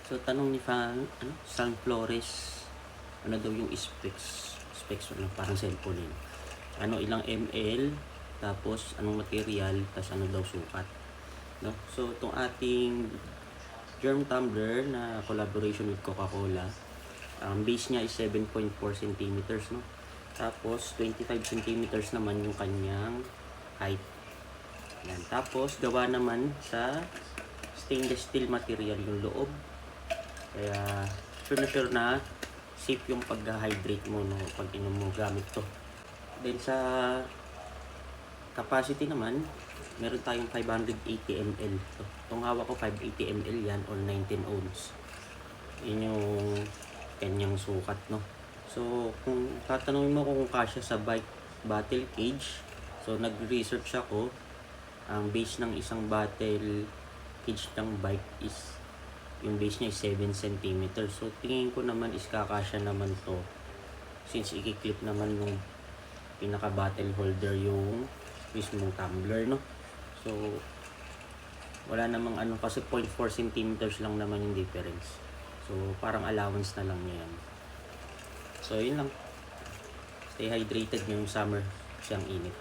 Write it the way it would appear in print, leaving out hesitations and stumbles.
So, tanong ni San Flores, ano daw yung specs parang cellphone yun. Ano, ilang ml, tapos anong material, tapos ano daw sukat. No? So, itong ating germ tumbler na collaboration with Coca-Cola, base niya is 7.4 centimeters, no? Tapos, 25 centimeters naman yung kanyang height. Yan. Tapos, gawa naman sa stainless steel material yung loob. Kaya, sure na safe yung pag-hydrate mo, no, pag inom mo gamit to. Then, sa capacity naman, meron tayong 580 ml. Itong hawak ko, 580 ml yan, or 19 ohms. Yun yung kanyang sukat, no. So, kung tatanungin mo kung kasya sa bike bottle cage, so nag-research ako, ang base ng isang bottle cage ng bike is, yung base niya is 7 cm. So, tingin ko naman is kakasya naman to, since i-clip naman yung pinaka bottle holder yung mismong tumbler, no. So, wala namang ano, kasi 0.4 cm lang naman yung difference. So, parang allowance na lang niya yan. So, yun lang. Stay hydrated ngayong summer, siyang init.